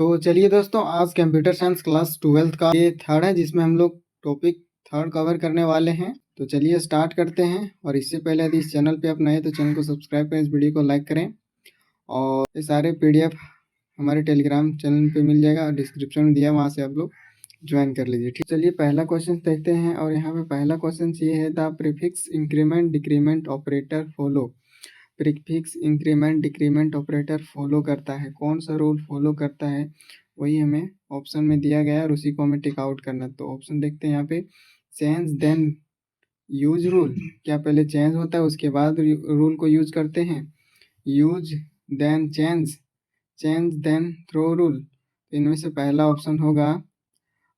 तो चलिए दोस्तों, आज कंप्यूटर साइंस क्लास 12th का ये थर्ड है, जिसमें हम लोग टॉपिक थर्ड कवर करने वाले हैं। तो चलिए स्टार्ट करते हैं। और इससे पहले यदि इस चैनल पे आप नए हैं तो चैनल को सब्सक्राइब करें, इस वीडियो को लाइक करें। और ये सारे PDF हमारे टेलीग्राम चैनल पे मिल जाएगा, डिस्क्रिप्शन में दिया, वहाँ से आप लोग ज्वाइन कर लीजिए। ठीक, चलिए पहला क्वेश्चन देखते हैं। और यहाँ पे पहला क्वेश्चन ये है, the prefix increment decrement operator follow. Prefix increment decrement operator follow करता है, कौन सा रूल फॉलो करता है, वही हमें ऑप्शन में दिया गया है और उसी को हमें टिक आउट करना है। तो ऑप्शन देखते हैं यहाँ पे, चेंज देन यूज रूल। क्या पहले चेंज होता है उसके बाद रूल को यूज करते हैं? Use then change, change then throw rule. तो इनमें से पहला ऑप्शन होगा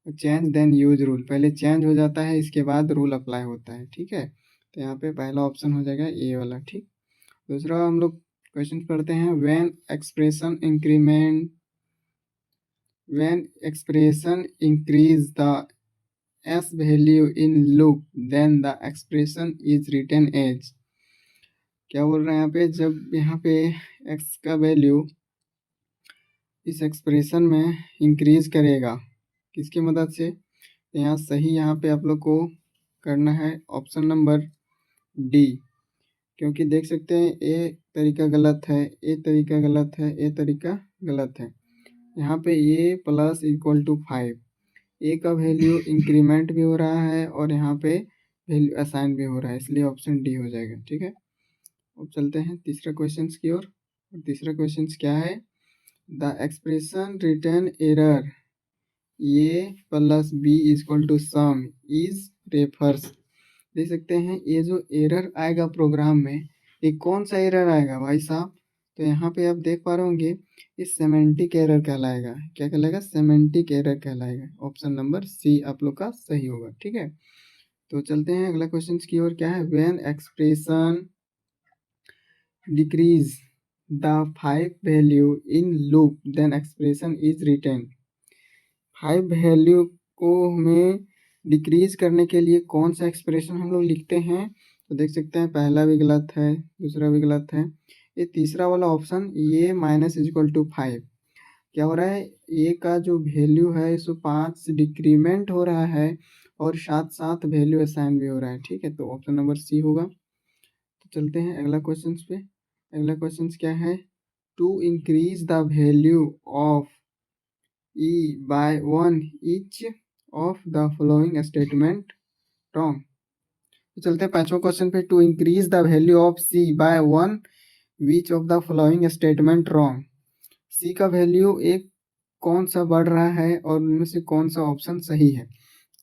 चेंज देन यूज रूल। पहले चेंज हो जाता है, इसके बाद रूल अप्लाई होता है। ठीक है, तो यहाँ पे पहला ऑप्शन हो जाएगा ए वाला। ठीक, दूसरा हम लोग क्वेश्चन पढ़ते हैं, when expression increase the s value in loop then the expression is written as। क्या बोल रहे हैं यहाँ पे, जब यहाँ पे x का वैल्यू इस एक्सप्रेशन में इंक्रीज करेगा, किसकी मदद से? तो यहाँ सही, यहाँ पे आप लोग को करना है ऑप्शन नंबर डी, क्योंकि देख सकते हैं ए तरीका गलत है, ए तरीका गलत है, ए तरीका गलत है। यहाँ पे ए प्लस इक्वल टू 5, ए का वैल्यू इंक्रीमेंट भी हो रहा है और यहाँ पे वैल्यू असाइन भी हो रहा है, इसलिए ऑप्शन डी हो जाएगा। ठीक है, अब चलते हैं तीसरा क्वेश्चन की ओर। और तीसरा क्वेश्चन क्या है, the expression return error A plus B equal to sum is refers. देख सकते हैं ये जो एरर आएगा प्रोग्राम में, ये कौन सा एरर आएगा भाई साहब? तो यहाँ पे आप देख पा रहे होंगे, ये सेमेंटिक एरर कहलाएगा। क्या कहलाएगा? सेमेंटिक एरर कहलाएगा। ऑप्शन नंबर सी आप लोग का सही होगा। ठीक है, तो चलते हैं अगला क्वेश्चन की ओर। क्या है, when expression decrease the 5 value in loop then expression is return. 5 value को हमें डिक्रीज करने के लिए कौन सा एक्सप्रेशन हम लोग लिखते हैं? तो देख सकते हैं पहला भी गलत है, दूसरा भी गलत है। ये तीसरा वाला ऑप्शन, ये माइनस इक्वल टू 5, क्या हो रहा है, ए का जो वैल्यू है 105 डिक्रीमेंट हो रहा है और साथ साथ वैल्यू असाइन भी हो रहा है। ठीक है, तो ऑप्शन नंबर सी होगा। तो चलते हैं अगला क्वेश्चन पे। अगला क्वेश्चन क्या है, to increase the value of E by 1 each of the following statement wrong। तो चलते हैं पांचवा क्वेश्चन पे, to increase the value of C by 1 which of the following statement wrong। C का वैल्यू एक कौन सा बढ़ रहा है और उनमें से कौन सा ऑप्शन सही है?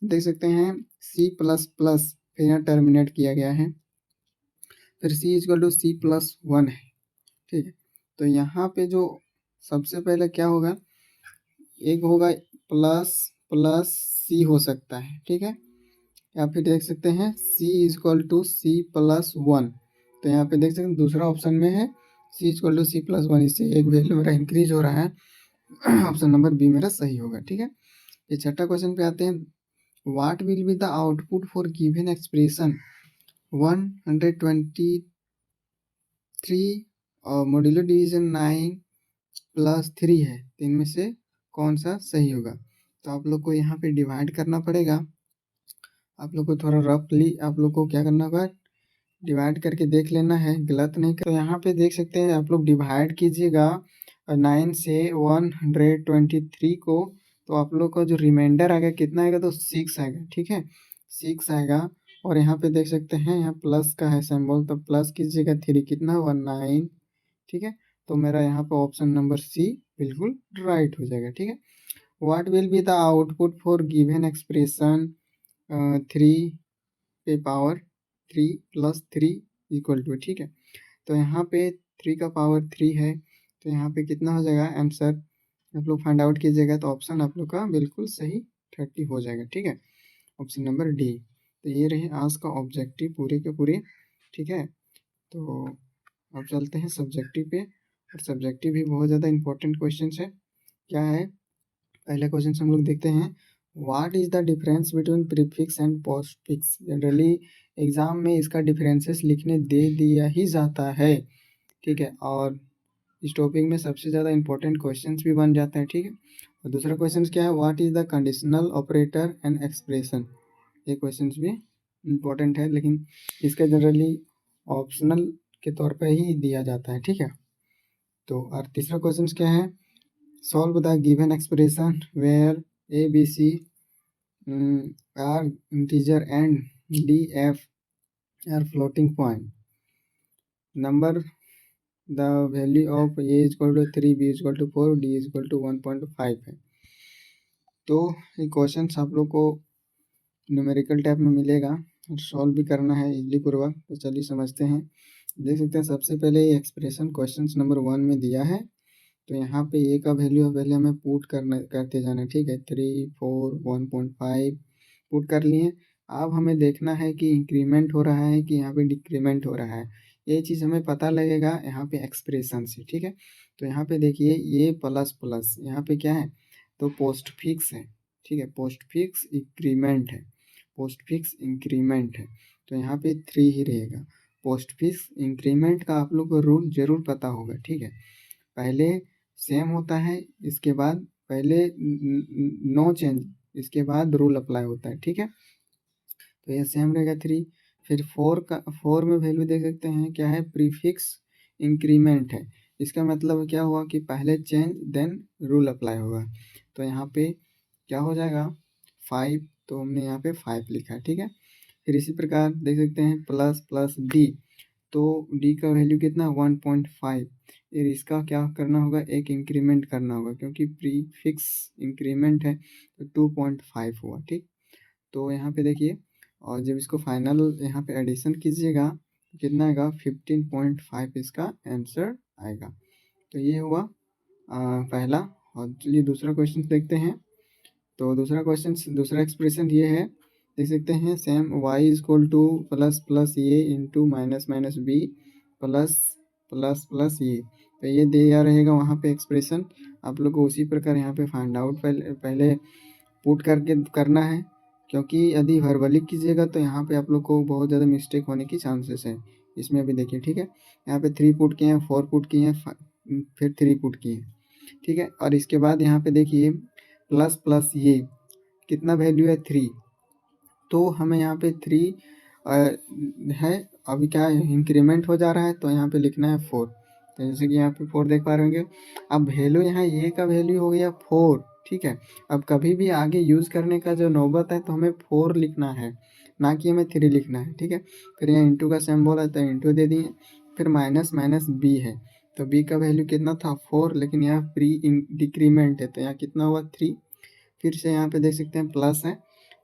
देख सकते हैं C प्लस प्लस, फिर यहाँ टर्मिनेट किया गया है, फिर C equal to C plus 1 है। ठीक है, तो यहाँ पे जो सबसे पहले क्या होगा, एक होगा प्लस प्लस सी हो सकता है। ठीक है, या फिर देख सकते हैं सी इक्वल टू सी प्लस 1। तो यहाँ पे देख सकते हैं दूसरा ऑप्शन में है सी इक्वल टू सी प्लस 1, इससे एक वैल्यू मेरा इंक्रीज हो रहा है। ऑप्शन नंबर बी मेरा सही होगा। ठीक है, ये छठा क्वेश्चन पे आते हैं, what will be the output for given expression 123 और मॉड्यूलर डिवीजन 9 प्लस 3 है, तो इनमें से कौन सा सही होगा? तो आप लोग को यहाँ पे डिवाइड करना पड़ेगा। आप लोग को थोड़ा रफली आप लोग को क्या करना होगा, डिवाइड करके देख लेना है, गलत नहीं कर। तो यहाँ पे देख सकते हैं आप लोग डिवाइड कीजिएगा 9 से 123 को, तो आप लोग का जो रिमाइंडर आएगा कितना आएगा, तो 6 आएगा। ठीक है, 6 आएगा। और यहाँ पे देख सकते हैं यहाँ प्लस का है सिंबल, तो प्लस कीजिएगा 3, कितना हुआ 9। ठीक है, तो मेरा यहाँ पे ऑप्शन नंबर सी बिल्कुल राइट हो जाएगा। ठीक है, what will be the output for given expression 3 पे पावर 3 प्लस 3 इक्वल टू। ठीक है, तो यहाँ पे 3 का पावर 3 है, तो यहाँ पे कितना हो जाएगा आंसर, आप लोग फाइंड आउट कीजिएगा। तो ऑप्शन आप लोग का बिल्कुल सही 30 हो जाएगा। ठीक है, ऑप्शन नंबर डी। तो ये रहे आज का ऑब्जेक्टिव पूरे के पूरे। ठीक है, तो अब चलते हैं सब्जेक्टिव पे। और सब्जेक्टिव भी बहुत ज़्यादा इंपॉर्टेंट क्वेश्चन है। क्या है, पहले क्वेश्चन हम लोग देखते हैं, what is the difference between prefix and postfix. Generally exam में इसका डिफरेंसेस लिखने दे दिया ही जाता है। ठीक है, और इस टॉपिक में सबसे ज़्यादा इंपॉर्टेंट क्वेश्चंस भी बन जाते हैं, ठीक है। और दूसरा क्वेश्चन क्या है, what is the conditional operator and expression. ये क्वेश्चंस भी इम्पोर्टेंट है, लेकिन इसका जनरली ऑप्शनल के तौर पे ही दिया जाता है, ठीक है। तो और तीसरा क्वेश्चन क्या है, solve the given expression where A B C are integer and D F are floating point, number the value of A is equal to 3, B is equal to 4, D is equal to 1.5 है। तो ये question आप लोग को numerical type में मिलेगा और solve भी करना है इजली पूर्वक। तो चलिए समझते हैं। देख सकते हैं सबसे पहले ये एक्सप्रेशन क्वेश्चन नंबर 1 में दिया है। तो यहाँ पे ए का वैल्यू पहले हमें पुट करते जाना है, ठीक है। 3, 4, 1.5 पुट कर लिए। अब हमें देखना है कि इंक्रीमेंट हो रहा है कि यहाँ पे डिक्रीमेंट हो रहा है। ये चीज़ हमें पता लगेगा यहाँ पे एक्सप्रेशन से, ठीक है। तो यहाँ पे देखिए ये प्लस प्लस यहाँ पे क्या है, तो पोस्ट फिक्स है, ठीक है। पोस्ट फिक्स इंक्रीमेंट है, पोस्ट फिक्स इंक्रीमेंट है, तो यहाँ पे 3 ही रहेगा। पोस्ट फिक्स इंक्रीमेंट का आप लोग को रूल जरूर पता होगा, ठीक है। पहले सेम होता है, इसके बाद पहले नो चेंज, इसके बाद रूल अप्लाई होता है, ठीक है। तो ये सेम रहेगा 3। फिर 4 में वैल्यू देख सकते हैं क्या है, प्रीफिक्स इंक्रीमेंट है। इसका मतलब क्या हुआ कि पहले चेंज देन रूल अप्लाई होगा। तो यहाँ पे क्या हो जाएगा 5, तो हमने यहाँ पे 5 लिखा है, ठीक है। फिर इसी प्रकार देख सकते हैं प्लस प्लस डी, तो डी का वैल्यू कितना 1.5। फिर इसका क्या करना होगा, एक इंक्रीमेंट करना होगा क्योंकि प्रीफिक्स इंक्रीमेंट है, तो 2.5 हुआ, ठीक। तो यहाँ पे देखिए, और जब इसको फाइनल यहाँ पे एडिशन कीजिएगा तो कितना आएगा 15.5 इसका आंसर आएगा। तो ये हुआ पहला। और चलिए दूसरा क्वेश्चन देखते हैं। तो दूसरा क्वेश्चन, दूसरा एक्सप्रेशन ये है, देख सकते हैं same y is equal to plus plus ये into minus minus B plus plus plus ये। तो ये दिया रहेगा वहाँ पे एक्सप्रेशन। आप लोग को उसी प्रकार यहाँ पे फाइंड आउट पहले पुट करके करना है, क्योंकि यदि वर्बली कीजिएगा तो यहाँ पे आप लोग को बहुत ज़्यादा मिस्टेक होने की चांसेस है। इसमें भी देखिए, ठीक है। यहाँ पे 3 पुट किए हैं, 4 पुट किए हैं, फिर 3 पुट किए हैं, ठीक है। और इसके बाद यहाँ पे देखिए प्लस प्लस ये कितना वैल्यू है 3, तो हमें यहाँ पे 3 है। अभी क्या इंक्रीमेंट हो जा रहा है, तो यहाँ पे लिखना है 4। तो जैसे कि यहाँ पे 4 देख पा रहे होंगे। अब वैल्यू यहाँ ये का वैल्यू हो गया 4, ठीक है। अब कभी भी आगे यूज़ करने का जो नौबत है तो हमें 4 लिखना है, ना कि हमें 3 लिखना है, ठीक है। फिर यहाँ इंटू का सिंबल है तो इंटू दे दिए। फिर माइनस माइनस बी है, तो बी का वैल्यू कितना था 4, लेकिन यहाँ प्री डिक्रीमेंट है तो यहाँ कितना हुआ 3। फिर से यहाँ पे देख सकते हैं प्लस है,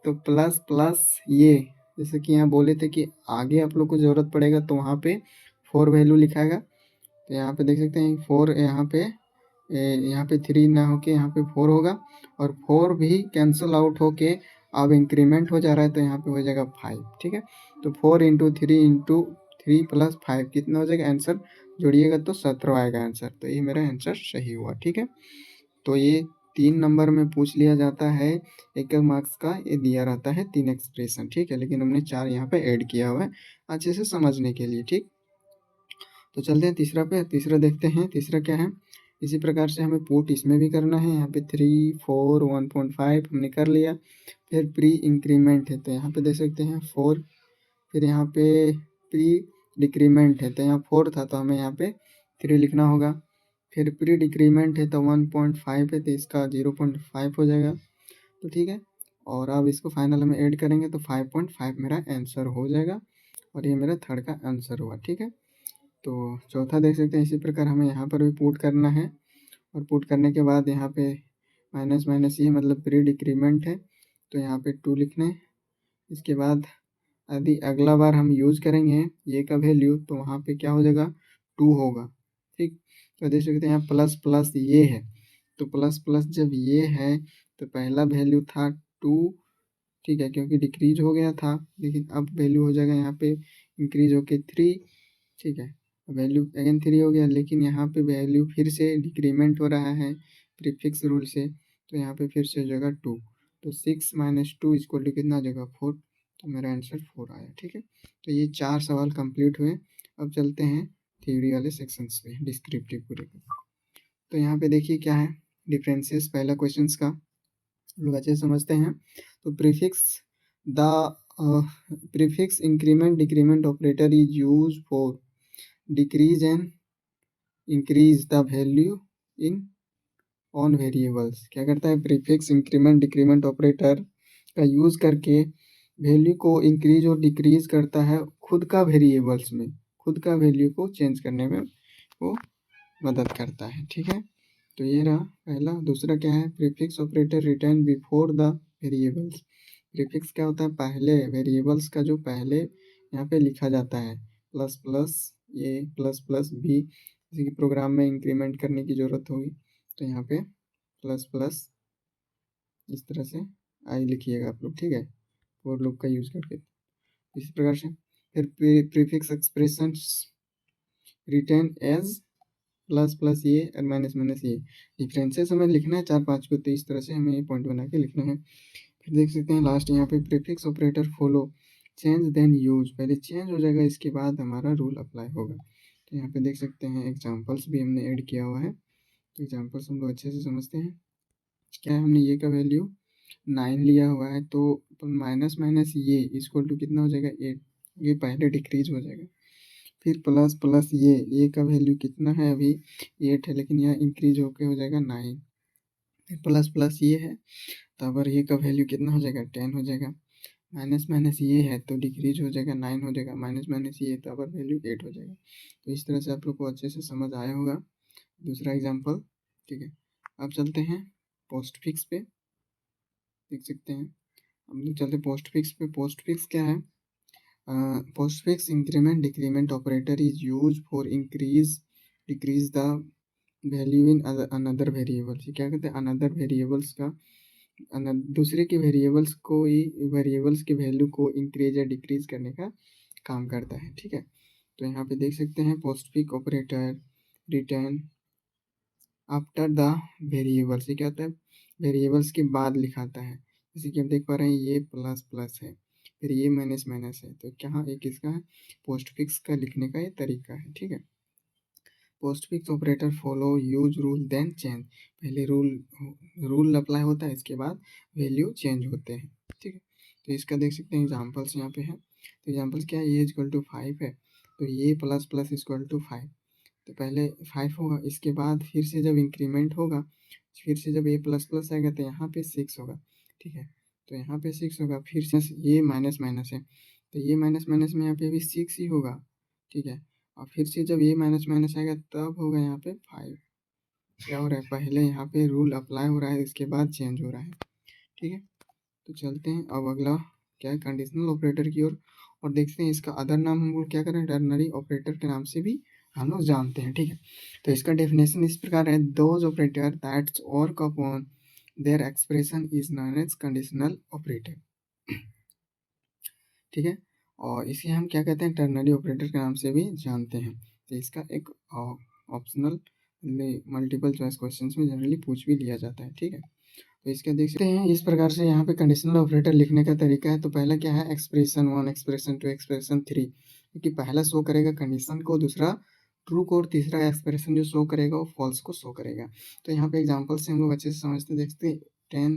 तो प्लस प्लस ये, जैसे कि यहाँ बोले थे कि आगे आप लोग को ज़रूरत पड़ेगा तो वहाँ पे 4 वैल्यू लिखाएगा। तो यहाँ पे देख सकते हैं 4, यहाँ पे 3 ना होके यहाँ पे 4 होगा, और 4 भी कैंसिल आउट होके अब इंक्रीमेंट हो जा रहा है तो यहाँ पे हो जाएगा 5, ठीक है। तो 4 इंटू 3 प्लस 5 कितना हो जाएगा आंसर, जोड़िएगा तो 17 आएगा आंसर। तो ये मेरा आंसर सही हुआ, ठीक है। तो ये 3 नंबर में पूछ लिया जाता है, एक मार्क्स का ये दिया रहता है 3 एक्सप्रेशन, ठीक है। लेकिन हमने 4 यहाँ पे ऐड किया हुआ है अच्छे से समझने के लिए, ठीक। तो चलते हैं तीसरा पे। तीसरा देखते हैं, तीसरा क्या है। इसी प्रकार से हमें पुट इसमें भी करना है। यहाँ पे 3, 4, 1.5 हमने कर लिया। फिर प्री इंक्रीमेंट है तो यहाँ पे देख सकते हैं 4। फिर यहाँ पे प्री डिक्रीमेंट है तो यहाँ 4 था तो हमें यहाँ पे 3 लिखना होगा। फिर प्री डिक्रीमेंट है तो 1.5 है तो इसका 0.5 हो जाएगा, तो ठीक है। और अब इसको फाइनल में ऐड करेंगे तो 5.5 मेरा आंसर हो जाएगा, और ये मेरा थर्ड का आंसर हुआ, ठीक है। तो चौथा देख सकते हैं इसी प्रकार हमें यहाँ पर भी पुट करना है, और पुट करने के बाद यहाँ पे माइनस माइनस ये मतलब प्री डिक्रीमेंट है तो यहाँ पे 2 लिखने। इसके बाद यदि अगला बार हम यूज़ करेंगे ये का वैल्यू तो वहाँ पे क्या हो जाएगा 2 होगा, ठीक। तो देख सकते हैं यहाँ प्लस प्लस ये है, तो प्लस प्लस जब ये है तो पहला वैल्यू था 2, ठीक है, क्योंकि डिक्रीज हो गया था। लेकिन अब वैल्यू हो जाएगा यहाँ पे इंक्रीज होके 3, ठीक है। वैल्यू अगेन 3 हो गया, लेकिन यहाँ पे वैल्यू फिर से डिक्रीमेंट हो रहा है प्रीफिक्स रूल से, तो यहाँ पे फिर से हो जाएगा 2। तो 6 माइनस 2 इक्वल टू कितना आ जाएगा 4। तो मेरा आंसर 4 आया, ठीक है। तो ये 4 सवाल कंप्लीट हुए। अब चलते हैं थ्योरी वाले सेक्शंस पे डिस्क्रिप्टिव पूरे का। तो यहाँ पे देखिए क्या है डिफरेंसेस, पहला क्वेश्चंस का लोग अच्छे से समझते हैं। तो prefix increment decrement operator is use for decrease and increase the value in on variables. क्या करता है प्रीफिक्स इंक्रीमेंट डिक्रीमेंट ऑपरेटर का यूज करके वैल्यू को इंक्रीज और डिक्रीज करता है खुद का वेरिएबल्स में, खुद का वैल्यू को चेंज करने में वो मदद करता है। ठीक है, तो ये रहा पहला। दूसरा क्या है prefix operator return before the variables. Prefix क्या होता है पहले वेरिएबल्स का जो पहले यहाँ पे लिखा जाता है, प्लस प्लस ए प्लस प्लस बी, किसी की प्रोग्राम में इंक्रीमेंट करने की ज़रूरत होगी तो यहाँ पे प्लस प्लस इस तरह से आई लिखिएगा आप लोग। ठीक है, फॉर लूप का यूज करके इसी प्रकार से। फिर prefix expressions return as plus plus ये और माइनस माइनस ये। डिफरेंसेस हमें लिखना है 4-5 को, तो इस तरह से हमें ये पॉइंट बना के लिखना है। फिर देख सकते हैं लास्ट यहाँ पे prefix operator follow change then use, पहले चेंज हो जाएगा इसके बाद हमारा रूल अप्लाई होगा। तो यहाँ पे देख सकते हैं एग्जाम्पल्स भी हमने ऐड किया हुआ है, तो एग्जाम्पल्स हम लोग अच्छे से समझते हैं। क्या है हमने ये का वैल्यू 9 लिया हुआ है, तो माइनस माइनस ये इक्वल टू कितना हो जाएगा 8, ये पहले डिक्रीज हो जाएगा। फिर प्लस प्लस ये का वैल्यू कितना है अभी 8 है, लेकिन यहाँ इंक्रीज होके हो जाएगा 9। फिर प्लस प्लस ये है तो अगर ये का वैल्यू कितना हो जाएगा 10 हो जाएगा। माइनस माइनस ये है तो डिक्रीज हो जाएगा 9 हो जाएगा। माइनस माइनस ये है तो अगर वैल्यू 8 हो जाएगा। तो इस तरह से आप लोग को अच्छे से समझ आया होगा। दूसरा एग्जाम्पल, ठीक है। अब चलते हैं पोस्ट फिक्स पे, देख सकते हैं हम लोग चलते पोस्ट फिक्स पे। पोस्ट फिक्स क्या है postfix increment decrement operator is used for increase decrease the value in another variable। ये क्या कहते हैं अनदर वेरिएबल्स का दूसरे के वेरिएबल्स को ही वेरिएबल्स के वैल्यू को इंक्रीज या डिक्रीज करने का काम करता है। ठीक है, तो यहाँ पे देख सकते हैं postfix operator return after the variables. ये क्या होता है वेरिएबल्स के बाद लिखाता है। जैसे कि हम देख पा रहे हैं ये प्लस प्लस है, फिर ये माइनस माइनस है, तो क्या एक किसका है पोस्ट फिक्स का लिखने का ये तरीका है। ठीक है, postfix operator follow use rule then change, पहले रूल अप्लाई होता है इसके बाद वैल्यू चेंज होते हैं। ठीक है, तो इसका देख सकते हैं एग्जाम्पल्स यहाँ पे है। तो एग्जाम्पल्स क्या है ये इक्वल टू 5 है, तो ये प्लस प्लस इक्वल टू 5, तो पहले 5 होगा, इसके बाद फिर से जब इंक्रीमेंट होगा, फिर से जब ये प्लस प्लस आएगा तो यहाँ पे 6 होगा। ठीक है, तो यहाँ पे 6 होगा, फिर से ये माइनस माइनस है तो ये माइनस माइनस में यहाँ पे भी 6 ही होगा। ठीक है, और फिर से जब ये माइनस माइनस आएगा तब होगा यहाँ पे 5। क्या हो रहा है पहले यहाँ पे रूल अप्लाई हो रहा है, इसके बाद चेंज हो रहा है। ठीक है, तो चलते हैं अब अगला क्या है कंडीशनल ऑपरेटर की ओर, और देखते हैं इसका अदर नाम हम लोग क्या करें टर्नरी ऑपरेटर के नाम से भी हम लोग जानते हैं। ठीक है, तो इसका डेफिनेशन इस प्रकार है those operator that's work upon their expression is known as conditional operator. ठीक है, और इसे हम क्या कहते हैं टर्नरी ऑपरेटर के नाम से भी जानते हैं। तो इसका एक ऑप्शनल मल्टीपल चॉइस क्वेश्चंस में जनरली पूछ भी लिया जाता है। ठीक है, तो इसका देख सकते हैं इस प्रकार से यहाँ पे कंडीशनल ऑपरेटर लिखने का तरीका है। तो पहला क्या है एक्सप्रेशन 1 एक्सप्रेशन 2 एक्सप्रेशन 3, क्योंकि पहला शो करेगा कंडीशन को, दूसरा ट्रू को, और तीसरा एक्सप्रेशन जो शो करेगा वो फॉल्स को शो करेगा। तो यहाँ पे एग्जाम्पल से हम लोग अच्छे से समझते देखते हैं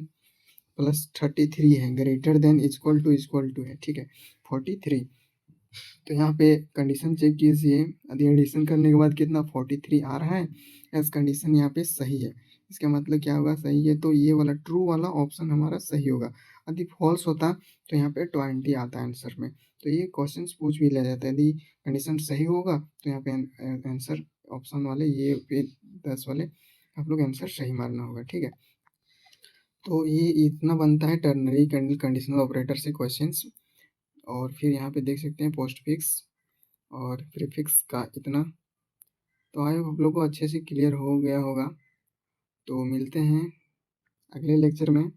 10 + 33 है ग्रेटर देन इक्वल टू है। ठीक है 43, तो यहाँ पे कंडीशन चेक कीजिए, यदि एडिशन करने के बाद कितना 43 आ रहा है, एस कंडीशन यहाँ पे सही है। इसका मतलब क्या होगा सही है, तो ये वाला ट्रू वाला ऑप्शन हमारा सही होगा। यदि फॉल्स होता तो यहाँ पे 20 आता है आंसर में। तो ये क्वेश्चन पूछ भी लिया जाता है, यदि कंडीशन सही होगा तो यहाँ पे आंसर ऑप्शन वाले ये पे 10 वाले आप लोग आंसर सही मारना होगा। ठीक है, तो ये इतना बनता है टर्नरी कंडीशनल ऑपरेटर से क्वेश्चंस। और फिर यहाँ पे देख सकते हैं पोस्ट फिक्स और प्रीफिक्स का इतना। तो आई होप आप लोग को अच्छे से क्लियर हो गया होगा। तो मिलते हैं अगले लेक्चर में।